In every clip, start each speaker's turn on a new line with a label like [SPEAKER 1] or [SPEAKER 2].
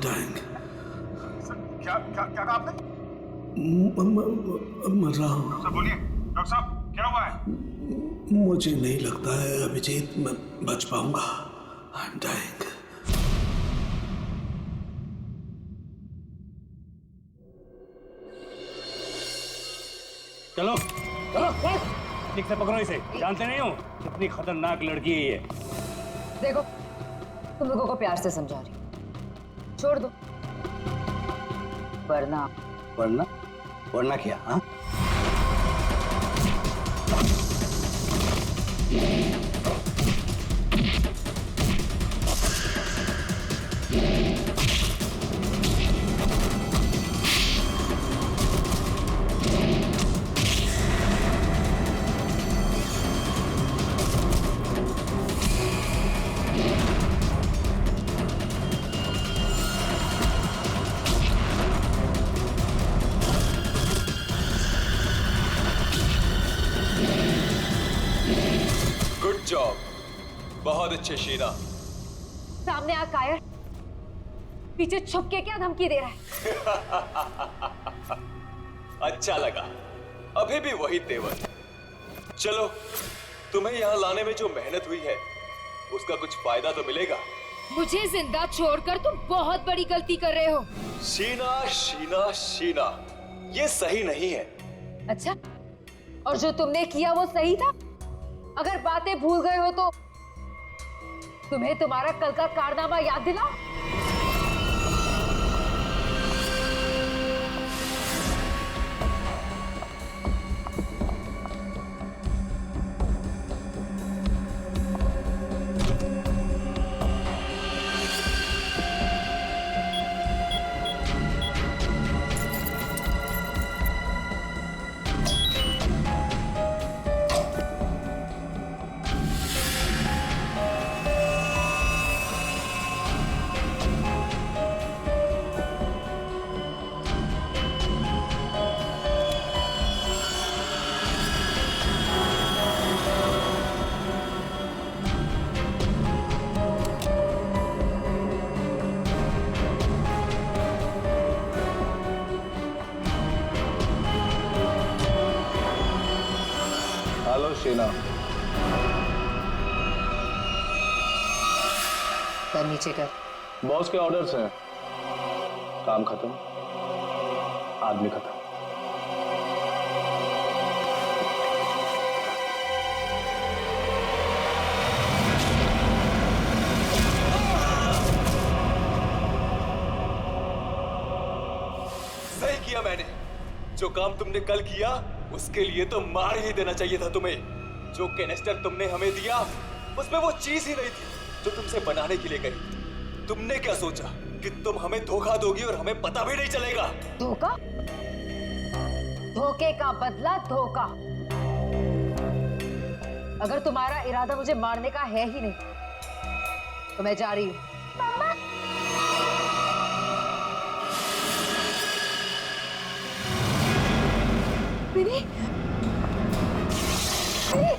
[SPEAKER 1] dying.
[SPEAKER 2] क्या क्या क्या कहा आपने?
[SPEAKER 1] मर रहा हूँ.
[SPEAKER 2] सर बोलिए, डॉक्टर साहब क्या हुआ है?
[SPEAKER 1] मुझे नहीं लगता है अभिजीत मैं बच पाऊंगा. I'm dying.
[SPEAKER 3] चलो चलो ठीक से पकड़ो इसे. जानते नहीं हो कितनी खतरनाक लड़की है ये.
[SPEAKER 4] देखो तुम लोगों को प्यार से समझा रही हूं. छोड़ दो वरना
[SPEAKER 3] वरना वरना क्या? हाँ
[SPEAKER 5] गुड जॉब. बहुत अच्छे शीना.
[SPEAKER 4] सामने आ कायर. पीछे छुप के क्या धमकी दे रहा है?
[SPEAKER 5] अच्छा लगा. अभी भी वही तेवर. चलो तुम्हें यहाँ लाने में जो मेहनत हुई है उसका कुछ फायदा तो मिलेगा.
[SPEAKER 4] मुझे जिंदा छोड़कर तुम बहुत बड़ी गलती कर रहे हो.
[SPEAKER 5] शीना शीना शीना ये सही नहीं है.
[SPEAKER 4] अच्छा और जो तुमने किया वो सही था? अगर बातें भूल गए हो तो तुम्हें तुम्हारा कल का कारनामा याद दिलाओ.
[SPEAKER 5] हेलो शीना.
[SPEAKER 4] कर नीचे कर.
[SPEAKER 5] बॉस के ऑर्डर्स हैं. काम खत्म, आदमी खत्म. सही किया मैंने. जो काम तुमने कल किया उसके लिए तो मार ही देना चाहिए था तुम्हें. जो कैनिस्टर तुमने हमें दिया उसमें वो चीज ही नहीं थी जो तुमसे बनाने के लिए गई. तुमने क्या सोचा कि तुम हमें धोखा दोगी और हमें पता भी नहीं चलेगा?
[SPEAKER 4] धोखा? धोखे का बदला धोखा. अगर तुम्हारा इरादा मुझे मारने का है ही नहीं तो मैं जा रही हूं. मिनी, मिनी,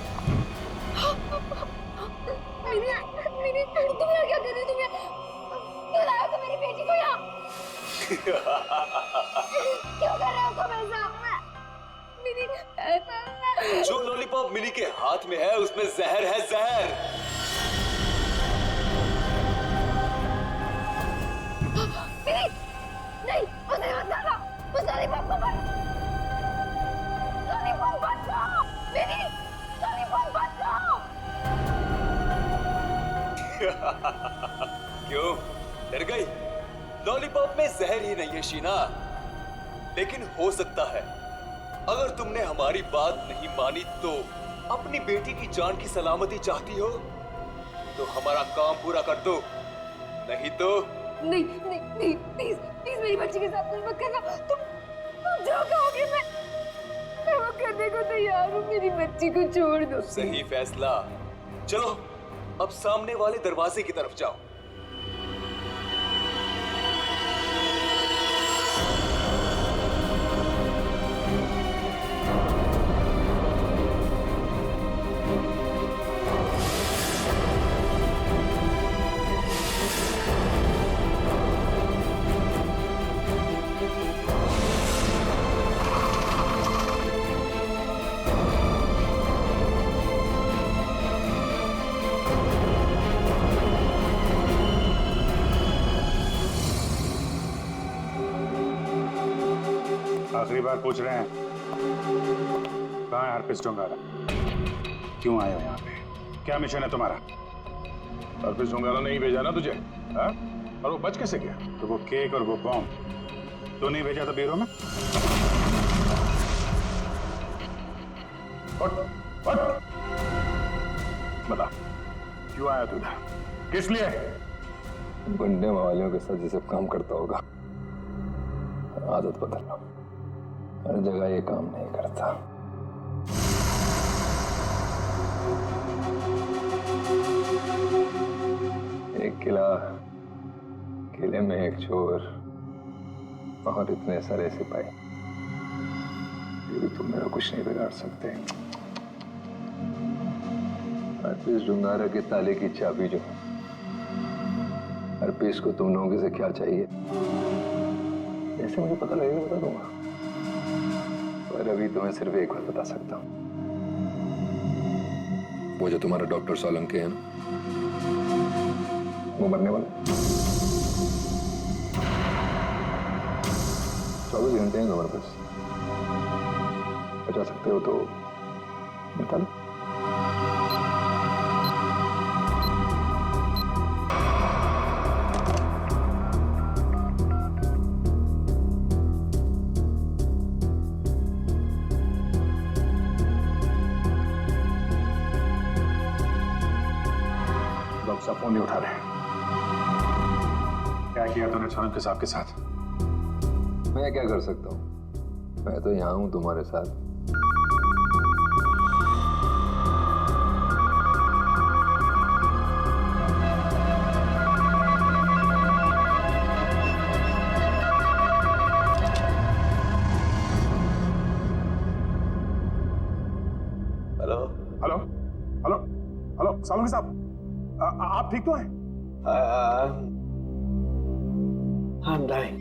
[SPEAKER 4] मिनी, तुम यहाँ क्या कर रही? तुम यहाँ क्यों लाए हो मेरी बेटी को यहाँ? क्यों कर रहे हो तुम ऐसा? मिनी,
[SPEAKER 5] जो लॉलीपॉप मिनी के हाथ में है उसमें जहर है, जहर.
[SPEAKER 4] मिनी, नहीं, उसे मत डालो. उस लॉलीपॉप को मत. लॉलीपॉप मत लो. मिनी, लॉलीपॉप मत लो.
[SPEAKER 5] क्यों डर गई? लॉलीपॉप में जहर ही नहीं है शीना. लेकिन हो सकता है अगर तुमने हमारी बात नहीं मानी तो अपनी बेटी की जान की सलामती चाहती हो तो हमारा काम पूरा कर दो. नहीं तो
[SPEAKER 4] नहीं नहीं नहीं, प्लीज प्लीज मेरी बच्ची के साथ कुछ मत करना. तुम जो कहोगे मैं वो करने को तैयार हूँ. मेरी बच्ची को छोड़ दो.
[SPEAKER 5] सही फैसला. चलो अब सामने वाले दरवाजे की तरफ जाओ.
[SPEAKER 2] आखिरी बार पूछ रहे हैं, कहाँ है हरप्रीत डोंगारा? क्यों आए हो यहाँ पे? क्या मिशन है तुम्हारा?
[SPEAKER 6] हरप्रीत डोंगारा नहीं भेजा ना तुझे, हाँ? और वो बच कैसे गया?
[SPEAKER 2] तो वो केक और वो बॉम्ब तो नहीं भेजा था ब्यूरो में?
[SPEAKER 6] उठ। बता, क्यों आया तू इधर? किस लिए?
[SPEAKER 7] गुंडे वालों के साथ जैसे काम करता होगा, आदत बदल लो। हर जगह ये काम नहीं करता। एक किला, किले में एक चोर और इतने सारे सिपाही, ये भी तुम मेरा कुछ नहीं बिगाड़ सकते। हरप्रीत डोंगारा के ताले की चाबी जो है, हरप्रीत को तुम लोगों से क्या चाहिए जैसे मुझे पता लगेगा बता दूंगा, पर अभी तुम्हें सिर्फ एक बात बता सकता हूँ। वो जो तुम्हारा डॉक्टर सोलंकी है ना, वो मरने वाला है। 24 घंटे हैं तुम्हारे पास, बचा सकते हो तो बता लो।
[SPEAKER 2] डॉक्टर साहब फोन नहीं उठा रहे। क्या किया तूने सोलंकी साहब के साथ?
[SPEAKER 7] मैं क्या कर सकता हूँ? मैं तो यहाँ हूँ तुम्हारे साथ।
[SPEAKER 5] Hello
[SPEAKER 6] hello hello hello Solanki साहब, आप ठीक तो हैं?
[SPEAKER 1] I'm dying.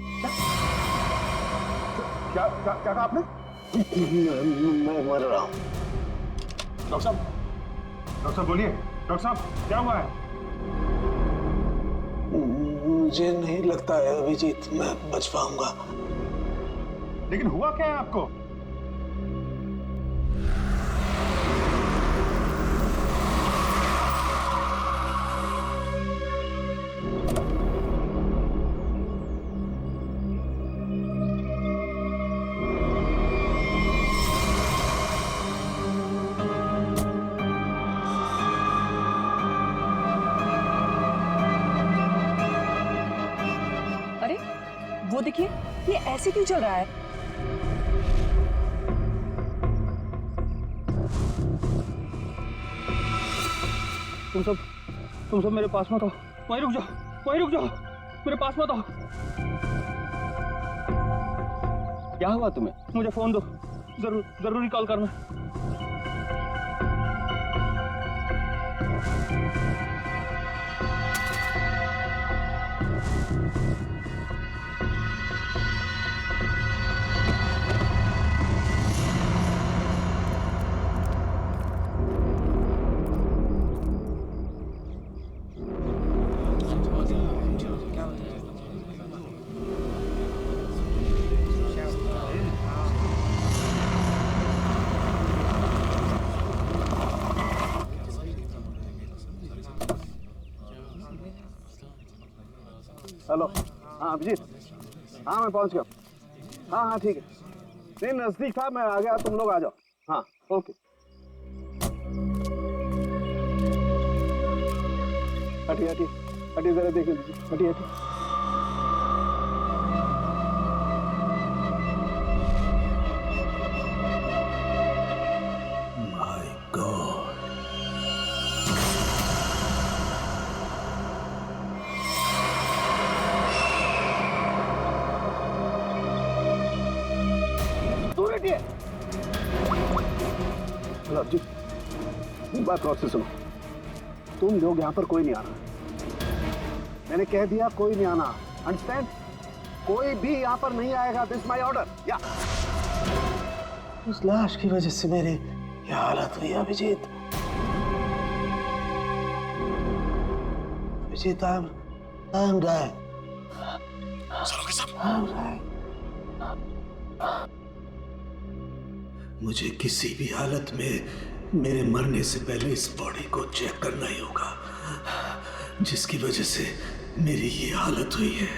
[SPEAKER 6] क्या कहा आपने?
[SPEAKER 1] मैं मर रहा हूँ।
[SPEAKER 2] डॉक्टर साहब बोलिए। डॉक्टर साहब क्या हुआ है?
[SPEAKER 1] मुझे नहीं लगता है अभिजीत मैं बच पाऊंगा।
[SPEAKER 2] लेकिन हुआ क्या है आपको?
[SPEAKER 8] अरे वो देखिए, ये ऐसे क्यों चल रहा है?
[SPEAKER 3] तुम सब मेरे पास मत आओ। वहीं रुक जाओ। मेरे पास मत आओ। क्या हुआ तुम्हें? मुझे फोन दो, जरूरी कॉल करना।
[SPEAKER 2] हेलो, हाँ अभिजीत, हाँ मैं पहुंच गया। हाँ ठीक है। नहीं नजदीक था, मैं आ गया, तुम लोग आ जाओ। हाँ ओके। हटिए जरा देख लीजिए। हटिए।
[SPEAKER 1] My God.
[SPEAKER 2] हेलो अभिजीत, एक बात गौर से सुनो। तुम लोग यहाँ पर कोई नहीं आना। मैंने कह दिया कोई नहीं आना। अंडरस्टैंड? कोई भी यहाँ पर नहीं आएगा। This my order. या
[SPEAKER 1] उस लाश की वजह से मेरी क्या हालत हुई अभिजीत। Abhijit I'm dying.
[SPEAKER 6] सोलंकी साहब,
[SPEAKER 1] I'm dying. मुझे किसी भी हालत में मेरे मरने से पहले इस बॉडी को चेक करना ही होगा, जिसकी वजह से मेरी ये हालत हुई है।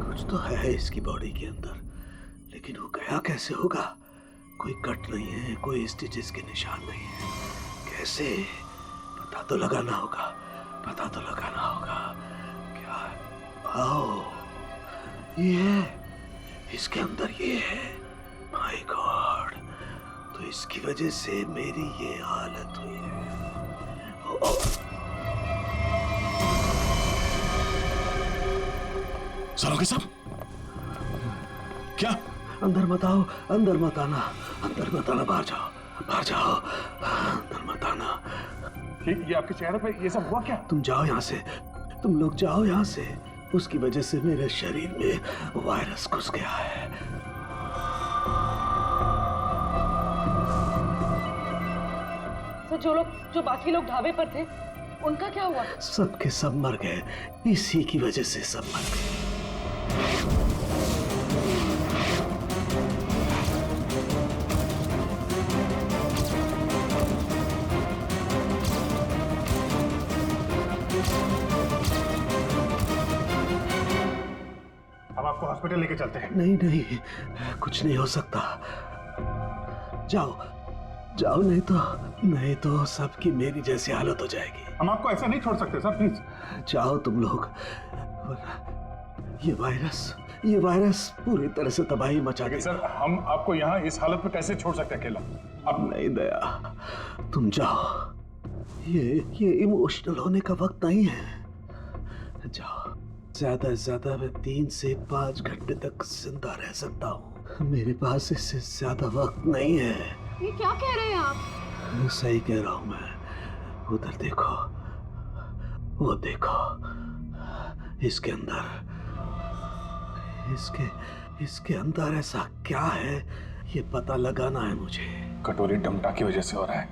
[SPEAKER 1] कुछ तो है इसकी बॉडी के अंदर, लेकिन वो गया कैसे होगा? कोई कट नहीं है, कोई स्टिचेस के निशान नहीं है। कैसे? पता तो लगाना होगा, पता तो लगाना होगा। क्या है? आओ, ये है, इसके अंदर ये है। माय गॉड, तो इसकी वजह से मेरी ये हालत हुई है। ओ,
[SPEAKER 6] सालों के सब क्या?
[SPEAKER 1] अंदर मत आओ, अंदर मत आना, अंदर मत आना, बाहर जाओ, बाहर जाओ, अंदर मत आना।
[SPEAKER 6] ये आपके चेहरे पे ये सब हुआ क्या?
[SPEAKER 1] तुम जाओ यहाँ से, तुम लोग जाओ यहाँ से। उसकी वजह से मेरे शरीर में वायरस घुस गया है।
[SPEAKER 8] तो जो बाकी लोग ढाबे पर थे, उनका क्या हुआ?
[SPEAKER 1] सब के सब मर गए, इसी की वजह से सब मर गए।
[SPEAKER 6] हम आपको हॉस्पिटल लेके चलते हैं।
[SPEAKER 1] नहीं नहीं, कुछ नहीं हो सकता। जाओ जाओ, नहीं तो सबकी मेरी जैसी हालत हो जाएगी।
[SPEAKER 6] हम आपको ऐसा नहीं छोड़ सकते सर, प्लीज।
[SPEAKER 1] जाओ तुम लोग, ये वायरस पूरी तरह से तबाही मचा देगा।
[SPEAKER 6] सर, हम आपको यहाँ इस हालत में कैसे छोड़ सकते हैं अकेला? अब
[SPEAKER 1] नहीं दया, तुम जाओ, ये इमोशनल होने का वक्त नहीं है। जाओ, ज्यादा से ज्यादा मैं 3 से 5 घंटे तक जिंदा रह सकता हूँ। मेरे पास इससे ज्यादा वक्त नहीं है।
[SPEAKER 4] ये क्या कह रहे हैं आप?
[SPEAKER 1] सही कह रहा हूँ मैं। उधर देखो, वो देखो, इसके अंदर इसके अंदर ऐसा क्या है, ये पता लगाना है मुझे।
[SPEAKER 6] कटोरी डमटा की वजह से हो रहा है।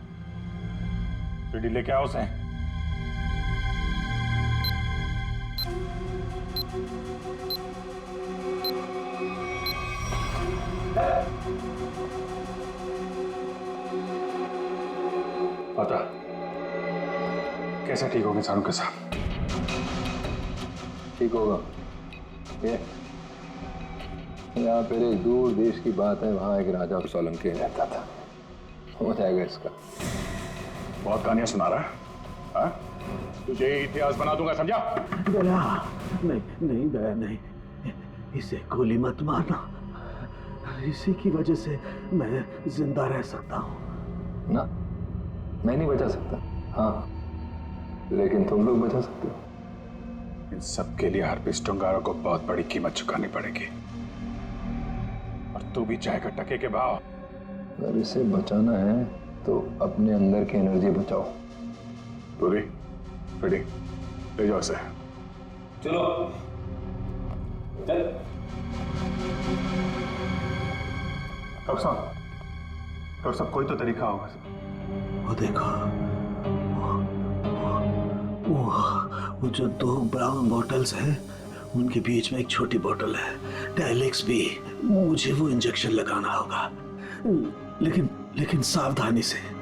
[SPEAKER 6] सीढ़ी लेके आओ उसे। पता कैसे ठीक होगी सारू के साथ?
[SPEAKER 7] ठीक होगा। ये यहाँ पर एक दूर देश की बात है, वहाँ एक राजा सोलंकी रहता था। हो जाएगा इसका।
[SPEAKER 6] बहुत कहानियां सुना रहा है, हाँ? तुझे इतिहास बना दूंगा, समझा?
[SPEAKER 1] दया नहीं दया नहीं, इसे गोली मत मारना। इसी की वजह से मैं जिंदा रह सकता हूँ।
[SPEAKER 7] ना, मैं नहीं बचा सकता, हाँ, लेकिन तुम लोग बचा सकते हो।
[SPEAKER 6] इन सब के लिए हार्पिस्ट टंगारा को बहुत बड़ी कीमत चुकानी पड़ेगी, और तू भी चाहेगा टके के भाव।
[SPEAKER 7] अगर इसे बचाना है तो अपने अंदर की एनर्जी बचाओ।
[SPEAKER 6] पूरी रेडी, ले जाओ इसे।
[SPEAKER 3] चलो चल।
[SPEAKER 6] डॉक्टर साहब कोई तो तरीका होगा।
[SPEAKER 1] वो देखो, वो जो 2 ब्राउन बॉटल्स हैं, उनके बीच में एक छोटी बॉटल है, टाइलेक्स भी। मुझे वो इंजेक्शन लगाना होगा, लेकिन सावधानी से।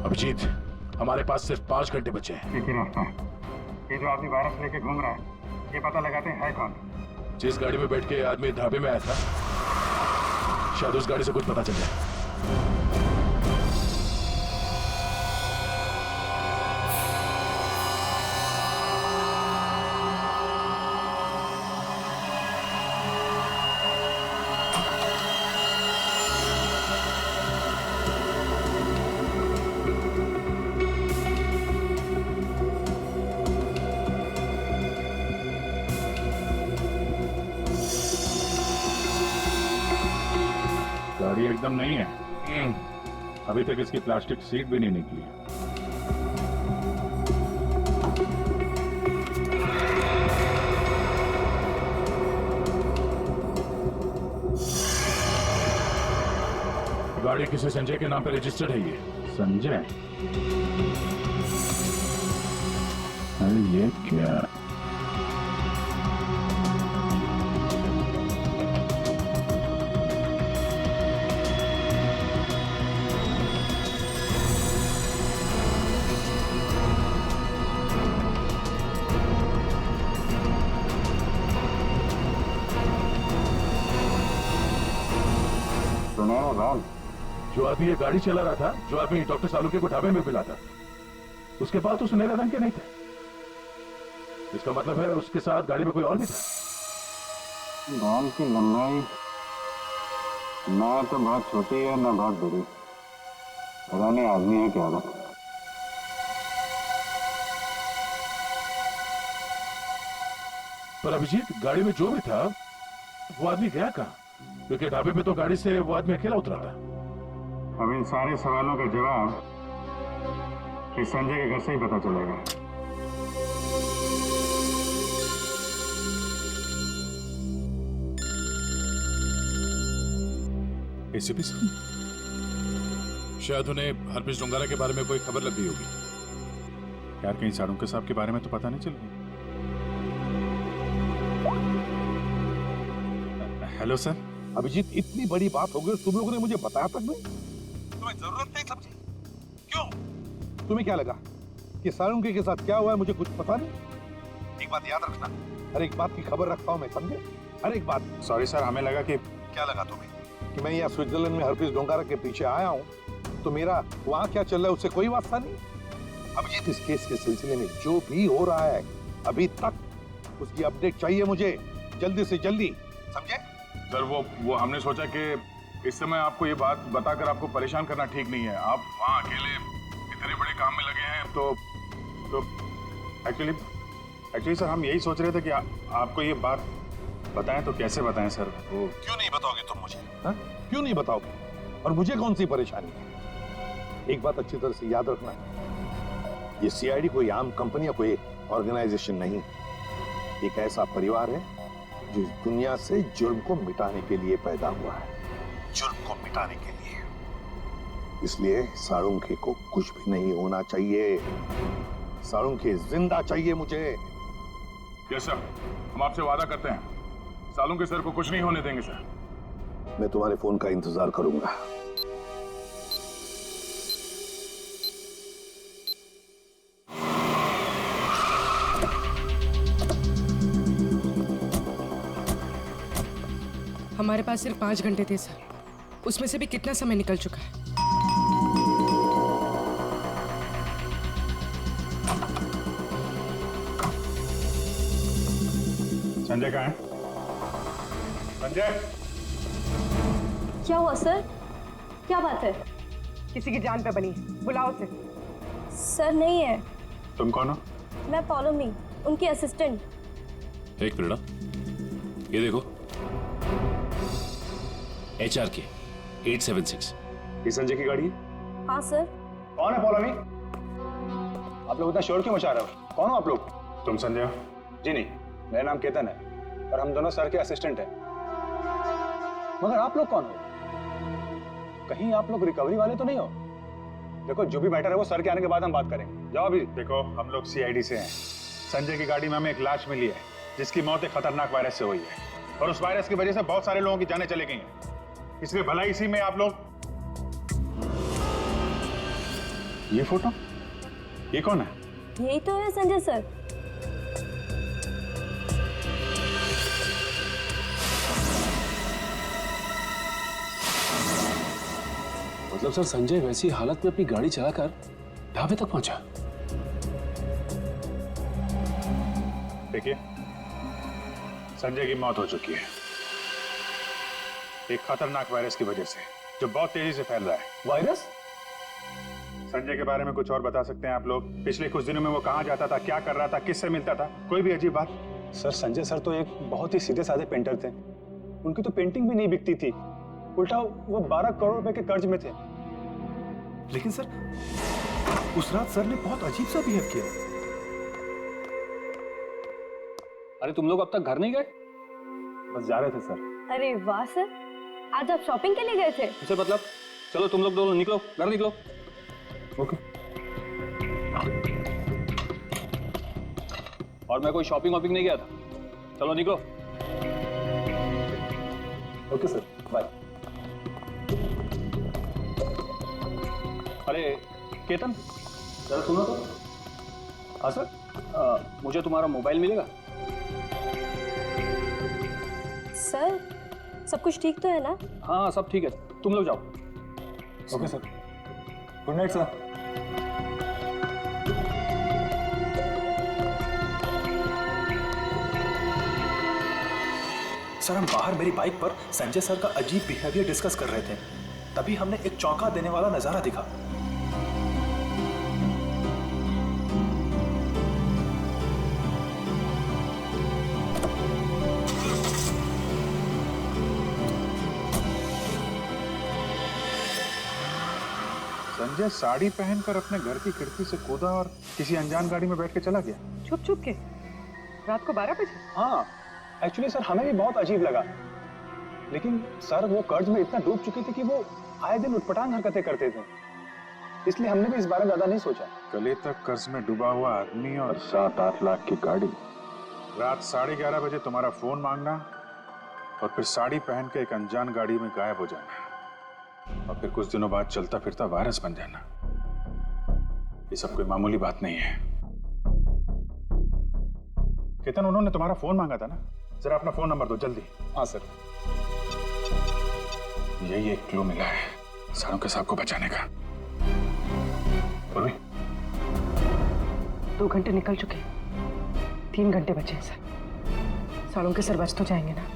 [SPEAKER 6] अभिजीत, हमारे पास सिर्फ 5 घंटे बचे हैं।
[SPEAKER 9] ठीक है रास्ता। ये जो आदमी वायरस लेके घूम रहा है, ये पता लगाते हैं है कौन।
[SPEAKER 6] जिस गाड़ी में बैठ के आदमी ढाबे में आया था, शायद उस गाड़ी से कुछ पता चल जाए। एकदम नहीं है। अभी तक इसकी प्लास्टिक सीट भी नहीं निकली है। गाड़ी किसी संजय के नाम पे रजिस्टर्ड है। ये संजय, अरे ये क्या?
[SPEAKER 9] सुनो राम,
[SPEAKER 6] जो आदमी ये गाड़ी चला रहा था, जो आदमी डॉक्टर सालुके को ढाबे में मिला था, उसके बाद तो सुनहरे रंग के नहीं थे। इसका मतलब है उसके साथ गाड़ी में कोई और भी था।
[SPEAKER 9] बाल की लंबाई ना तो बहुत छोटी है ना बहुत बड़ी, पता नहीं आदमी है क्या।
[SPEAKER 6] पर अभिजीत, गाड़ी में जो भी था वो आदमी गया कहाँ? क्योंकि ढाबे पे तो गाड़ी से वो आदमी अकेला उतरा था।
[SPEAKER 9] अब इन सारे सवालों का जवाब इस संजय के घर से ही पता चलेगा।
[SPEAKER 6] एसीपी साहब, शायद उन्हें हरप्रीत डोंगारा के बारे में कोई खबर लग गई होगी।
[SPEAKER 10] यार कहीं साड़ुंके साहब के बारे में तो पता नहीं चल रही। Hello sir.
[SPEAKER 2] अभिजीत, इतनी बड़ी बात हो गई, तुम लोगों ने मुझे बताया तक नहीं? तुम्हें जरूरत नहीं समझी? क्यों? तुम्हें क्या लगा कि साळुंके के साथ क्या हुआ है मुझे कुछ पता नहीं? एक बात याद रखना, हर एक बात की खबर रखता हूं मैं, समझे? हर एक बात।
[SPEAKER 10] सॉरी सर, हमें लगा कि
[SPEAKER 2] क्या लगा तुम्हें कि मैं यहाँ स्विट्जरलैंड में हरप्रीत डोंगारा के पीछे आया हूँ, तो मेरा वहाँ क्या चल रहा है उससे कोई वास्ता नहीं? अभिजीत, इस केस के सिलसिले में जो भी हो रहा है अभी तक, उसकी अपडेट चाहिए मुझे, जल्दी से जल्दी, समझे?
[SPEAKER 6] सर वो हमने सोचा कि इस समय आपको ये बात बताकर आपको परेशान करना ठीक नहीं है। आप वहाँ अकेले इतने बड़े काम में लगे हैं, तो एक्चुअली सर हम यही सोच रहे थे कि आपको ये बात बताएं तो कैसे बताएं सर? वो
[SPEAKER 2] क्यों नहीं बताओगे तुम मुझे? हा? क्यों नहीं बताओगे? और मुझे कौन सी परेशानी है? एक बात अच्छी तरह से याद रखना, ये सीआईडी कोई आम कंपनी या कोई ऑर्गेनाइजेशन नहीं, एक ऐसा परिवार है जो इस दुनिया से जुर्म को मिटाने के लिए पैदा हुआ है, जुर्म को मिटाने के लिए। इसलिए साळुंके को कुछ भी नहीं होना चाहिए, साळुंके जिंदा चाहिए मुझे।
[SPEAKER 6] यस सर, हम आपसे वादा करते हैं साळुंके सर को कुछ नहीं होने देंगे सर।
[SPEAKER 2] मैं तुम्हारे फोन का इंतजार करूंगा।
[SPEAKER 8] हमारे पास सिर्फ 5 घंटे थे सर, उसमें से भी कितना समय निकल चुका है।
[SPEAKER 10] संजय कहाँ है? संजय,
[SPEAKER 4] क्या हुआ सर? क्या बात है?
[SPEAKER 8] किसी की जान पे बनी है, बुलाओ उसे।
[SPEAKER 4] सर नहीं है।
[SPEAKER 10] तुम कौन हो?
[SPEAKER 4] मैं पॉलोमी, उनकी असिस्टेंट।
[SPEAKER 3] एक मिनट, ये देखो, HRK 876।
[SPEAKER 10] ये संजय की गाड़ी है?
[SPEAKER 4] हाँ सर।
[SPEAKER 10] कौन है पौलमी? आप लोग इतना शोर क्यों मचा रहे हो? कौन हो आप लोग? तुम संजय हो? जी नहीं, मेरा नाम केतन है और हम दोनों सर के असिस्टेंट हैं। मगर आप लोग कौन हो? कहीं आप लोग रिकवरी वाले तो नहीं हो? देखो, जो भी मैटर है वो सर के आने के बाद हम बात करेंगे। जाओ अभी। देखो, हम लोग CID से हैं। संजय की गाड़ी में हमें एक लाश मिली है जिसकी मौत एक खतरनाक वायरस से हुई है, और उस वायरस की वजह से बहुत सारे लोगों की जानें चली गई हैं। इसलिए भला इसी में आप लोग। ये फोटो, ये कौन है?
[SPEAKER 4] यही तो है संजय सर।
[SPEAKER 11] मतलब सर, संजय वैसी हालत में अपनी गाड़ी चलाकर ढाबे तक पहुंचा?
[SPEAKER 10] देखिए, संजय की मौत हो चुकी है एक खतरनाक वायरस की वजह से, जो बहुत तेजी से फैल रहा है।
[SPEAKER 2] वायरस?
[SPEAKER 10] संजय के बारे में कुछ और बता सकते हैं आप लोग? पिछले कुछ दिनों में वो कहाँ जाता था, क्या कर रहा था, किससे मिलता था? कोई भी अजीब बात?
[SPEAKER 11] सर, संजय सर तो एक बहुत ही सीधे साधे पेंटर थे। उनकी तो पेंटिंग भी नहीं बिकती थी।
[SPEAKER 10] उल्टा वो 12 करोड़ रुपए के कर्ज में थे।
[SPEAKER 12] लेकिन सर, उस रात सर ने बहुत अजीब सा बिहेव किया।
[SPEAKER 11] अरे तुम लोग अब तक घर नहीं गए?
[SPEAKER 10] बस जा रहे थे सर।
[SPEAKER 4] अरे वाह सर, आज आप शॉपिंग के लिए गए थे?
[SPEAKER 11] उसे मतलब चलो तुम लोग दोनों निकलो, घर निकलो।
[SPEAKER 10] ओके।
[SPEAKER 11] और मैं कोई शॉपिंग वॉपिंग नहीं गया था, चलो निकलो।
[SPEAKER 10] Okay sir, bye.
[SPEAKER 11] अरे केतन, जरा सुनो तो। हाँ सर, मुझे तुम्हारा मोबाइल मिलेगा?
[SPEAKER 4] सर, सब कुछ ठीक तो है ना?
[SPEAKER 11] हाँ सब ठीक है, तुम लोग जाओ।
[SPEAKER 10] Okay sir, good night sir.
[SPEAKER 12] Sir, हम बाहर मेरी बाइक पर संजय सर का अजीब बिहेवियर डिस्कस कर रहे थे, तभी हमने एक चौंका देने वाला नजारा देखा।
[SPEAKER 10] संजय साड़ी पहनकर अपने घर की खिड़की से कूदा और किसी अनजान गाड़ी में बैठ के चला गया।
[SPEAKER 8] छुप छुप के रात को 12 बजे?
[SPEAKER 10] हाँ, एक्चुअली सर हमें भी बहुत अजीब लगा, लेकिन सर वो कर्ज में इतना डूब चुके थे कि वो आए दिन उटपटांग हरकतें करते थे, इसलिए हमने भी इस बारे में ज्यादा नहीं सोचा।
[SPEAKER 13] गले तक कर्ज में डूबा हुआ आदमी और
[SPEAKER 7] 7-8 लाख की गाड़ी।
[SPEAKER 13] रात 11:30 बजे तुम्हारा फोन मांगना और फिर साड़ी पहन के एक अनजान गाड़ी में गायब हो जाना और फिर कुछ दिनों बाद चलता फिरता वायरस बन जाना, ये सब कोई मामूली बात नहीं है।
[SPEAKER 10] केतन, उन्होंने तुम्हारा फोन मांगा था ना, जरा अपना फोन नंबर दो जल्दी। हाँ सर।
[SPEAKER 13] यही एक क्लू मिला है सारों के साहब को बचाने का।
[SPEAKER 8] 2 घंटे निकल चुके, 3 घंटे बचे हैं सर। सालों के सर बच तो जाएंगे ना?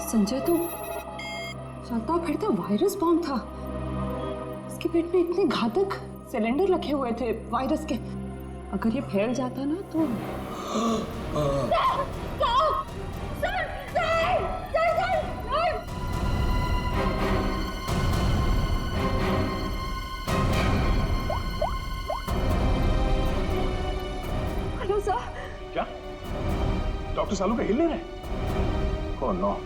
[SPEAKER 4] संजय तो चलता फिरता वायरस बॉम्ब था। इसके पेट में इतने घातक सिलेंडर रखे हुए थे वायरस के, अगर ये फैल जाता ना तो हेलो सर।
[SPEAKER 13] क्या डॉक्टर सालू का हिल नहीं रहे? ओह नो,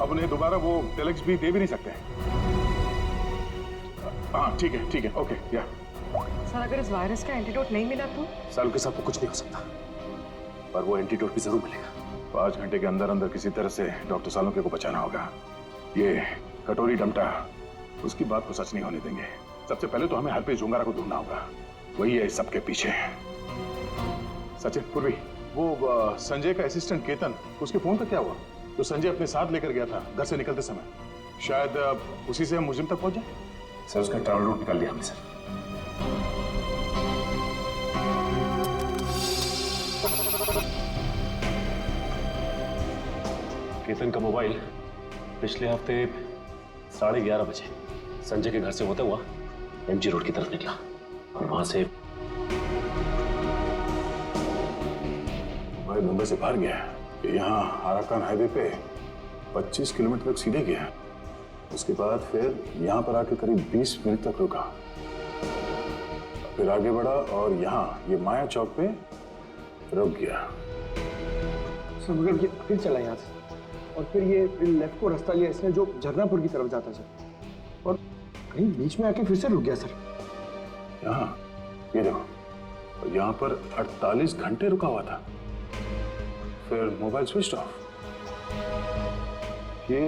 [SPEAKER 13] अब उन्हें दोबारा वो टेलेक्स भी दे भी नहीं सकते। हाँ ठीक है, ओके या।
[SPEAKER 8] सर, अगर इस वायरस का एंटीडोट नहीं मिला तो?
[SPEAKER 13] सालू के साथ को कुछ नहीं हो सकता, पर वो एंटीडोट भी जरूर मिलेगा। 5 घंटे के अंदर अंदर किसी तरह से डॉक्टर सालुके को बचाना होगा। ये कटोरी डमटा उसकी बात को सच नहीं होने देंगे। सबसे पहले तो हमें हरप्रीत झुंगारा को ढूंढना होगा। वही है इस सबके पीछे। सचिन, पूर्वी, वो संजय का असिस्टेंट केतन, उसके फोन का क्या हुआ? तो संजय अपने साथ लेकर गया था घर से निकलते समय, शायद उसी से हम मुजिम तक पहुंच जाए।
[SPEAKER 6] सर उसका ट्रैवल रूट निकाल लिया हमने सर।
[SPEAKER 11] केतन का मोबाइल पिछले हफ्ते 11:30 बजे संजय के घर से होता हुआ एमजी रोड की तरफ निकला और वहां से
[SPEAKER 13] मोबाइल मुंबई से बाहर गया, यहाँ आराकान हाईवे पे 25 किलोमीटर तक सीधे गया। उसके बाद फिर यहाँ पर आकर करीब 20 मिनट तक रुका, फिर आगे बढ़ा और यहाँ ये माया चौक पे रुक गया।
[SPEAKER 10] सर मगर ये फिर चला यहाँ से और फिर ये लेफ्ट को रास्ता लिया इसने जो झरनापुर की तरफ जाता है सर, और कहीं बीच में आके फिर से रुक गया सर।
[SPEAKER 13] यहाँ ये देखो, यहाँ पर 48 घंटे रुका हुआ था, फिर मोबाइल स्विच ऑफ। ये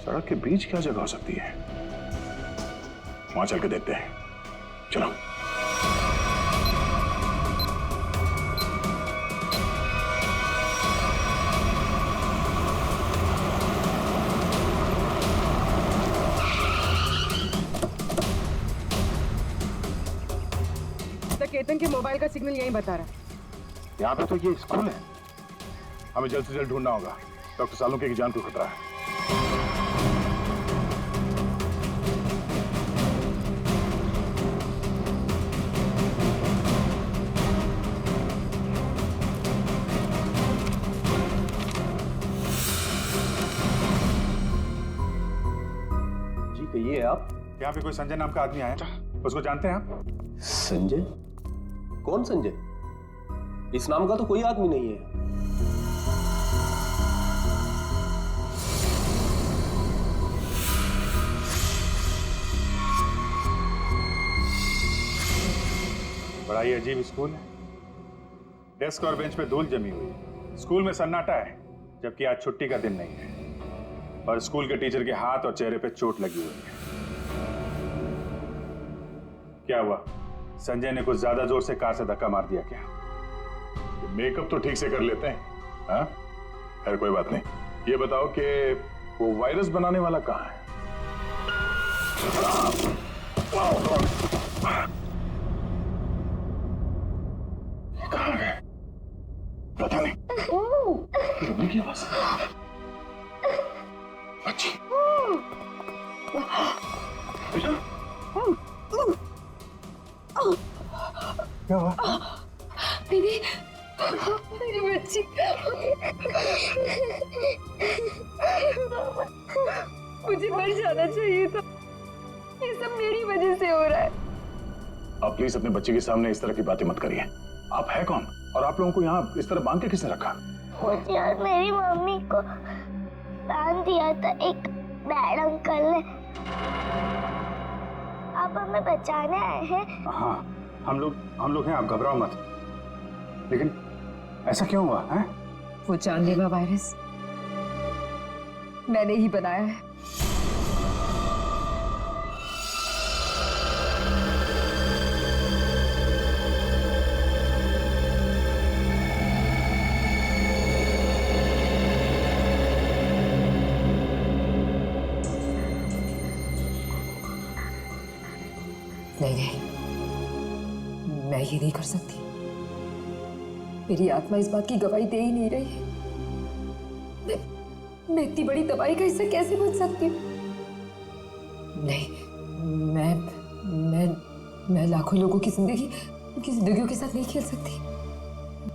[SPEAKER 13] सड़क के बीच क्या जगह हो सकती है? वहां चल के देखते हैं, चलो।
[SPEAKER 8] केतन के मोबाइल का सिग्नल यही बता रहा है।
[SPEAKER 13] यहाँ पे तो ये स्कूल है, हमें जल्द से जल्द ढूंढना होगा। डॉक्टर सालुंके की जान को खतरा है।
[SPEAKER 11] जी कहिए आप।
[SPEAKER 13] यहाँ पे कोई संजय नाम का आदमी आया था, उसको जानते हैं आप?
[SPEAKER 11] संजय? कौन संजय? इस नाम का तो कोई आदमी नहीं है।
[SPEAKER 13] बड़ा ही अजीब स्कूल है। डेस्क और बेंच पे धूल जमी हुई है। स्कूल में सन्नाटा है, जबकि आज छुट्टी का दिन नहीं है। और स्कूल के टीचर के हाथ और चेहरे पे चोट लगी हुई है। क्या हुआ? संजय ने कुछ ज्यादा जोर से कार से धक्का मार दिया क्या? मेकअप तो ठीक से कर लेते हैं, हाँ? खैर कोई बात नहीं। ये बताओ कि वो वायरस बनाने वाला कहाँ है? कहाँ है? पता नहीं। रोने की आवाज। अच्छी। क्या हुआ?
[SPEAKER 4] दीदी, मेरी बच्ची। मुझे मर जाना चाहिए था। ये सब मेरी वजह से हो रहा है।
[SPEAKER 13] आप प्लीज अपने बच्चे के सामने इस तरह की बातें मत करिए। आप है कौन? और आप लोगों को यहाँ इस तरह बांध के किसने रखा?
[SPEAKER 14] मुझे और मेरी मम्मी को बांध दिया था एक बैड अंकल ने। आप हमें बचाने आए हैं?
[SPEAKER 10] हाँ, हम लोग हैं, आप घबराओ मत। लेकिन ऐसा क्यों हुआ है?
[SPEAKER 4] वो जानलेवा वायरस मैंने ही बनाया है। नहीं, मैं ये नहीं कर सकती। मेरी आत्मा इस बात की गवाही दे ही नहीं रही है। मैं इतनी बड़ी तबाही का हिस्सा कैसे बन सकती हूँ? नहीं, मैं लाखों लोगों की जिंदगी, उनकी जिंदगियों के साथ नहीं खेल सकती।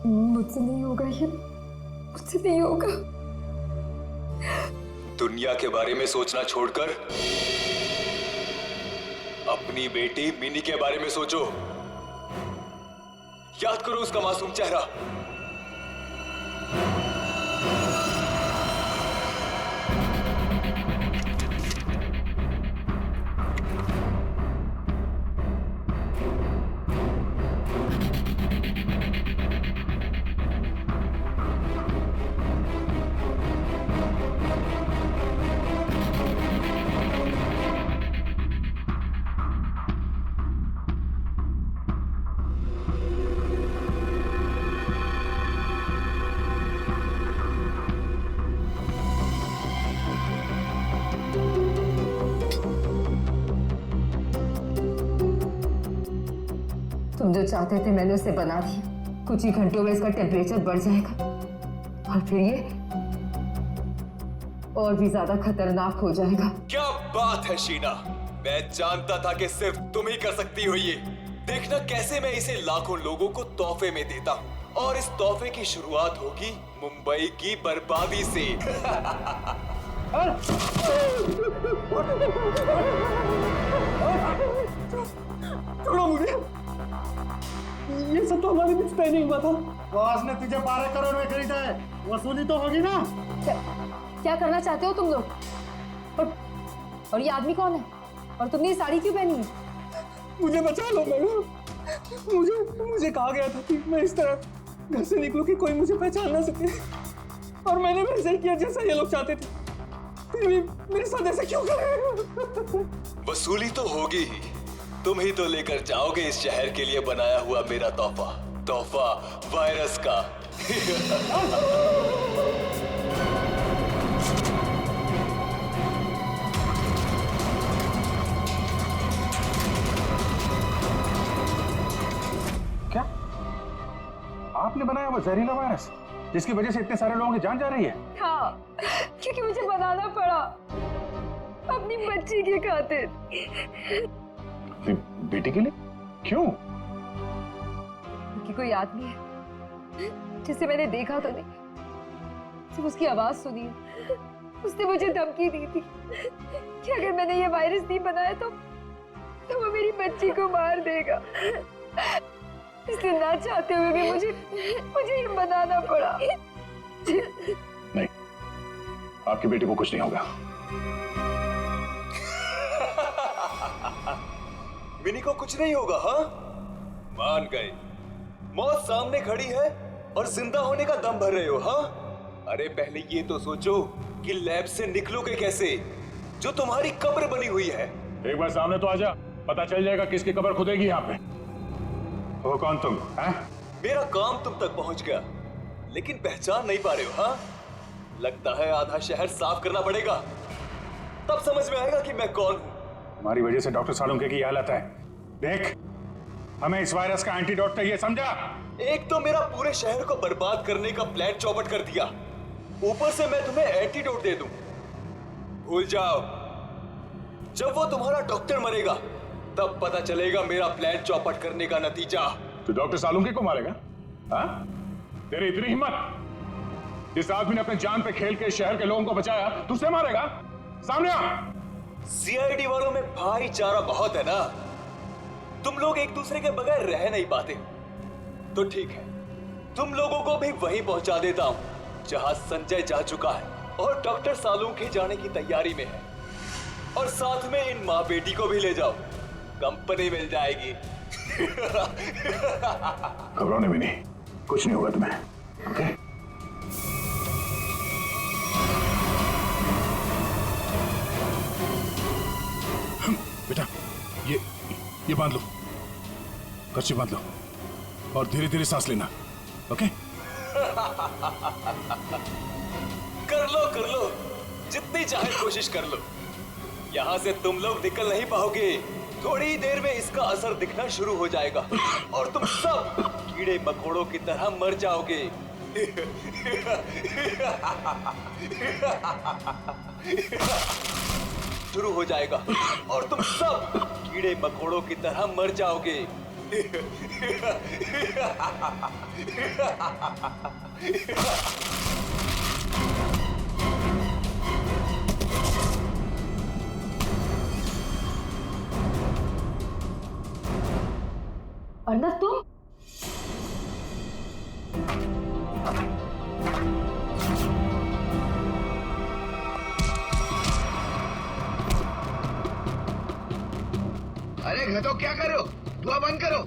[SPEAKER 4] मुझसे नहीं होगा ये, मुझसे नहीं होगा।
[SPEAKER 5] दुनिया के बारे में सोचना छोड़कर अपनी बेटी मिनी के बारे में सोचो। याद करो उसका मासूम चेहरा।
[SPEAKER 4] तुम जो चाहते थे मैंने उसे बना दिया। कुछ ही घंटों में इसका टेम्परेचर बढ़ जाएगा और फिर ये और भी ज्यादा खतरनाक हो जाएगा।
[SPEAKER 5] क्या बात है शीना, मैं जानता था कि सिर्फ तुम ही कर सकती हो ये। देखना कैसे मैं इसे लाखों लोगों को तोहफे में देता हूँ, और इस तोहफे की शुरुआत होगी मुंबई की बर्बादी से।
[SPEAKER 3] छोड़ो मुझे, ये सब तो हमारे बीच तय नहीं हुआ था।
[SPEAKER 15] बॉस ने तुझे 12 करोड़ में खरीदा है, वसूली तो होगी ना।
[SPEAKER 4] क्या करना चाहते हो तुम लोग? और ये आदमी कौन है? और तुमने ये साड़ी क्यों पहनी है?
[SPEAKER 3] मुझे बचा लो मैडम, मुझे कहा गया था कि मैं इस तरह घर से निकलूं कि कोई मुझे पहचान ना सके, और मैंने वैसे ही किया जैसा ये लोग चाहते थे। फिर भी मेरे साथ ऐसा क्यों कर रहे हो?
[SPEAKER 5] वसूली तो होगी ही, तुम ही तो लेकर जाओगे इस शहर के लिए बनाया हुआ मेरा तोहफा वायरस का।
[SPEAKER 10] क्या आपने बनाया वो जहरीला वायरस जिसकी वजह से इतने सारे लोगों की जान जा रही है?
[SPEAKER 4] हाँ, क्योंकि मुझे बनाना पड़ा अपनी बच्ची की खातिर।
[SPEAKER 10] बेटी के लिए? क्यों?
[SPEAKER 4] क्योंकि कोई आदमी है जिसे मैंने देखा तो नहीं, सिर्फ उसकी आवाज सुनी है। उसने मुझे धमकी दी थी कि अगर मैंने ये वायरस नहीं बनाया तो वो मेरी बच्ची को मार देगा। इसलिए ना चाहते हुए भी मुझे ये बनाना पड़ा।
[SPEAKER 6] नहीं, आपकी बेटी को कुछ नहीं होगा।
[SPEAKER 5] मिनी को कुछ नहीं होगा? हाँ, मान गए। मौत सामने खड़ी है और जिंदा होने का दम भर रहे हो? हाँ, अरे पहले ये तो सोचो कि लैब से निकलोगे कैसे, जो तुम्हारी कब्र बनी हुई है।
[SPEAKER 6] एक बार सामने तो आजा, पता चल जाएगा किसकी कब्र खुदेगी यहाँ पे।
[SPEAKER 10] वो कौन तुम? हैं?
[SPEAKER 5] मेरा काम तुम तक पहुंच गया, लेकिन पहचान नहीं पा रहे हो? हाँ, लगता है आधा शहर साफ करना पड़ेगा, तब समझ में आएगा कि मैं कौन हूँ।
[SPEAKER 10] हमारी वजह से डॉक्टर सालुंके की हालत है। देख, हमें इस वायरस का एंटीडोट चाहिए, समझा?
[SPEAKER 5] एक तो मेरा पूरे शहर को बर्बाद करने का प्लान चौपट कर दिया, ऊपर से मैं तुम्हें एंटीडोट दे दूं। भूल जाओ, जब वो तुम्हारा डॉक्टर मरेगा तब पता चलेगा मेरा प्लान चौपट करने का नतीजा।
[SPEAKER 6] तो डॉक्टर सालुंके को मारेगा? हाँ? तेरी इतनी हिम्मत? जिस आदमी ने अपने जान पे खेल के शहर के लोगों को बचाया, तुझसे मारेगा? सामने आ!
[SPEAKER 5] सीआईडी वालों में भाईचारा बहुत है ना, तुम लोग एक दूसरे के बगैर रह नहीं पाते। तो ठीक है, तुम लोगों को भी वहीं पहुंचा देता हूं जहां संजय जा चुका है और डॉक्टर सालुंके जाने की तैयारी में है, और साथ में इन माँ बेटी को भी ले जाओ, कंपनी मिल जाएगी।
[SPEAKER 6] घबराने भी नहीं, कुछ नहीं होगा तुम्हें। ओके?
[SPEAKER 13] बेटा, ये बांध लो, कर्ची बांध लो, और धीरे धीरे सांस लेना। ओके?
[SPEAKER 5] कर लो, जितनी चाहे कोशिश कर लो। यहाँ से तुम लोग निकल नहीं पाओगे, थोड़ी ही देर में इसका असर दिखना शुरू हो जाएगा और तुम सब कीड़े मकोड़ों की तरह मर जाओगे। शुरू हो जाएगा और तुम सब कीड़े मकोड़ों की तरह मर जाओगे।
[SPEAKER 4] अर्नब, तुम?
[SPEAKER 2] अरे घटो, क्या कर रहे हो? धुआं बंद करो।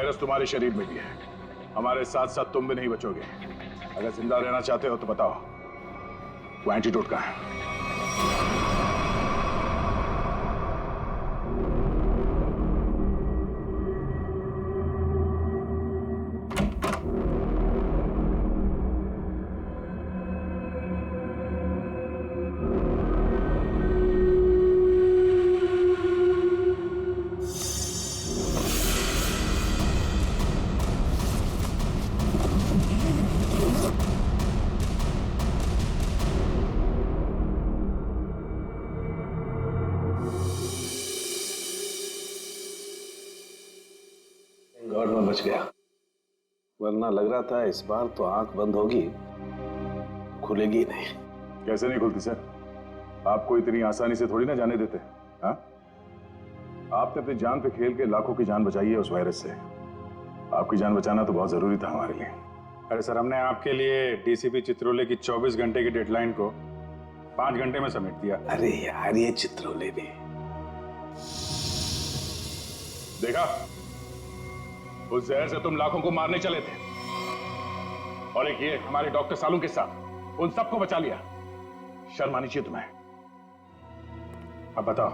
[SPEAKER 13] वायरस तुम्हारे शरीर में भी है। हमारे साथ साथ तुम भी नहीं बचोगे। अगर जिंदा रहना चाहते हो तो बताओ, वो एंटीडोट कहाँ है?
[SPEAKER 2] गॉड में बच गया, वरना लग रहा था इस बार तो आंख बंद होगी, खुलेगी नहीं।
[SPEAKER 13] कैसे नहीं खुलती सर? आपको इतनी आसानी से थोड़ी ना जाने देते। हाँ, आपने अपनी जान पे खेल के लाखों की जान बचाई है उस वायरस से। आपकी जान बचाना तो बहुत जरूरी था हमारे लिए।
[SPEAKER 10] अरे सर, हमने आपके लिए डीसीपी चित्रोले की 24 घंटे की डेडलाइन को 5 घंटे में समेट दिया।
[SPEAKER 2] अरे यार, ये चित्रोले भी
[SPEAKER 13] देखा, उस जहर से तुम लाखों को मारने चले थे, और एक ये हमारे डॉक्टर सालू के साथ उन सबको बचा लिया। शर्म आनी चाहिए तुम्हें।
[SPEAKER 10] अब बताओ,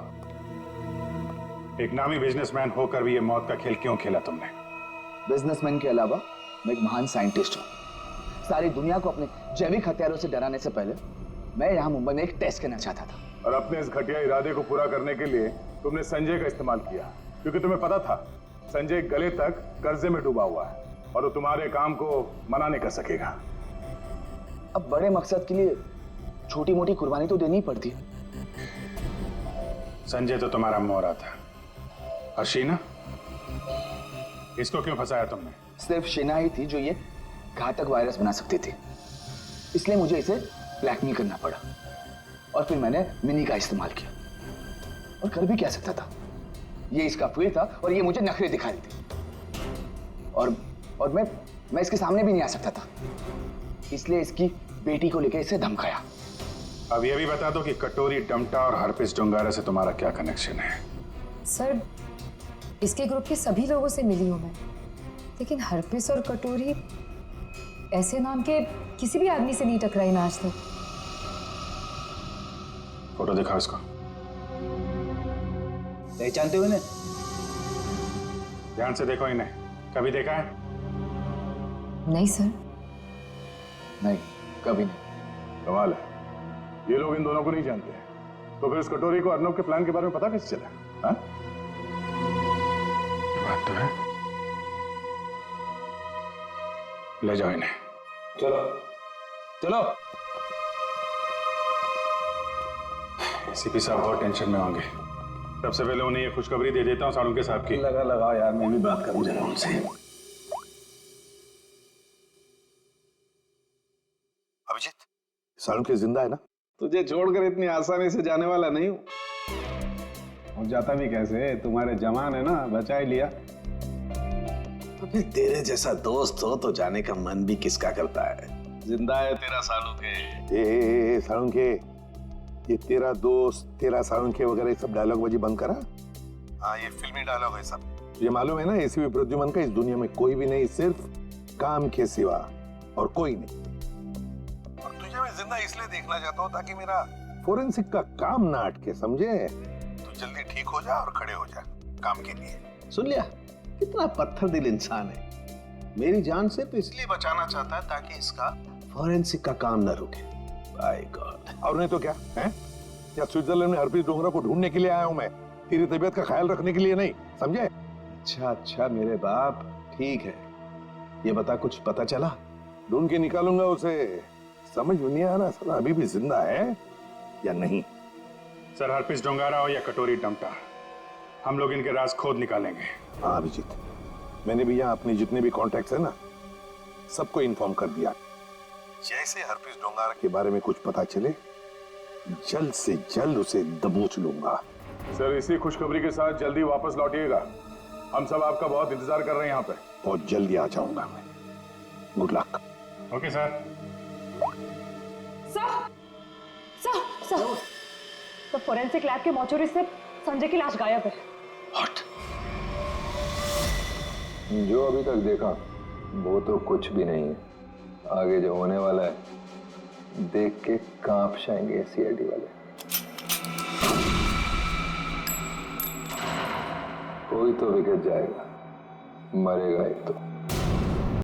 [SPEAKER 10] एक नामी बिजनेसमैन होकर भी ये मौत का खेल क्यों खेला तुमने?
[SPEAKER 16] बिजनेसमैन के अलावा मैं एक महान साइंटिस्ट हूँ। सारी दुनिया को अपने जैविक हथियारों से डराने से पहले मैं यहाँ मुंबई में एक टेस्ट करना चाहता था।
[SPEAKER 13] और अपने इस घटिया इरादे को पूरा करने के लिए तुमने संजय का इस्तेमाल किया, क्योंकि तुम्हें पता था संजय गले तक कर्जे में डूबा हुआ है और वो तुम्हारे काम को मना नहीं कर सकेगा।
[SPEAKER 16] अब बड़े मकसद के लिए छोटी मोटी कुर्बानी तो देनी ही पड़ती है।
[SPEAKER 10] संजय तो तुम्हारा मोहरा था, और शीना, इसको क्यों फंसाया तुमने?
[SPEAKER 16] सिर्फ शीना ही थी जो ये घातक वायरस बना सकती थी, इसलिए मुझे इसे ब्लैकमेल करना पड़ा। और फिर मैंने मिनी का इस्तेमाल किया, और कर भी क्या सकता था, ये इसका फील्ड था और ये मुझे नखरे दिखा रही थी। और मैं इसके सामने भी नहीं आ सकता था, इसलिए इसकी बेटी को लेकर इसे धमकाया।
[SPEAKER 10] अब ये भी बता दो कि कटोरी डमटा और हरपिस डोंगारा से तुम्हारा क्या कनेक्शन है?
[SPEAKER 4] सर, इसके ग्रुप के सभी लोगों से मिली हूं मैं, लेकिन हरपिस और कटोरी ऐसे नाम के किसी भी आदमी से नहीं टकराई मैं आज तक।
[SPEAKER 10] फोटो दिखाओ इसको।
[SPEAKER 16] पहचानते हो इन्हें?
[SPEAKER 10] ध्यान से देखो इन्हें, कभी देखा है?
[SPEAKER 4] नहीं सर।
[SPEAKER 16] नहीं, कभी नहीं।
[SPEAKER 13] कमाल है, ये लोग इन दोनों को नहीं जानते। तो फिर उस कटोरी को अर्नब के प्लान के बारे में पता कैसे चला? हाँ?
[SPEAKER 10] बात तो है। ले जाओ इन्हें।
[SPEAKER 16] चलो चलो।
[SPEAKER 10] एसीपी साहब बहुत टेंशन में होंगे। सबसे पहले उन्हें ये खुशखबरी दे देता हूँ सालुंके साहब की।
[SPEAKER 2] लगाओ यार, मैं भी बात करूं जरा उनसे।
[SPEAKER 1] अभिजीत, सालुंके जिंदा है ना?
[SPEAKER 2] तुझे छोड़कर इतनी आसानी से जाने वाला नहीं हूं। और जाता भी कैसे, तुम्हारे जवान है ना, बचा ही लिया।
[SPEAKER 1] तो फिर तेरे जैसा दोस्त हो तो जाने का मन भी किसका करता है।
[SPEAKER 2] जिंदा है तेरा सालुंके।
[SPEAKER 1] ए सालुंके, ये तेरा दोस्त, तेरा सालुंके वगैरह सब डायलॉग बाजी बंद करा। हाँ, ये फिल्मी डायलॉग है सब। ये मालूम है ना, एसीपी प्रद्युमन का इस दुनिया में कोई भी नहीं, सिर्फ काम के सिवा और कोई नहीं। और तुझे मैं जिंदा इसलिए देखना चाहता हूँ ताकि मेरा फोरेंसिक का काम ना अटके, समझे? तू जल्दी ठीक हो जा और खड़े हो जा काम के लिए।
[SPEAKER 2] सुन लिया, कितना पत्थर दिल इंसान है। मेरी जान सिर्फ इसलिए बचाना चाहता है ताकि इसका फोरेंसिक का काम न रुके। By God.
[SPEAKER 1] और नहीं तो क्या है? क्या स्विट्जरलैंड में हरप्रीत डोंगरा को ढूंढने के लिए आया हूं मैं, तेरी तबीयत का ख्याल रखने के लिए नहीं, समझे?
[SPEAKER 2] अच्छा मेरे बाप, ठीक है। ये बता, कुछ पता चला?
[SPEAKER 1] ढूंढ के निकालूंगा उसे। समझ नहीं आ रहा साला अभी भी जिंदा है या नहीं।
[SPEAKER 10] सर, हरपिस डोंगारा हो या कटोरी डमटा, हम लोग इनके राज खोद निकालेंगे।
[SPEAKER 1] हाँ अभिजीत, मैंने भी यहाँ अपने जितने भी कॉन्टैक्ट्स है ना, सबको इन्फॉर्म कर दिया। जैसे हरप्रीत डोंगारा के बारे में कुछ पता चले, जल्द से जल्द उसे दबोच लूंगा।
[SPEAKER 13] सर, इसी खुशखबरी के साथ जल्दी वापस लौटिएगा। हम सब आपका बहुत इंतजार कर रहे हैं यहाँ पे।
[SPEAKER 1] बहुत जल्दी आ जाऊंगा मैं। Good luck.
[SPEAKER 10] Okay sir.
[SPEAKER 8] Sir, तो फोरेंसिक लैब के मॉर्चरी से संजय की लाश गायब है।
[SPEAKER 1] What?
[SPEAKER 7] जो अभी तक देखा वो तो कुछ भी नहीं है। आगे जो होने वाला है देख के कांप जाएंगे सीआईडी वाले। कोई तो विकेट जाएगा, मरेगा एक तो।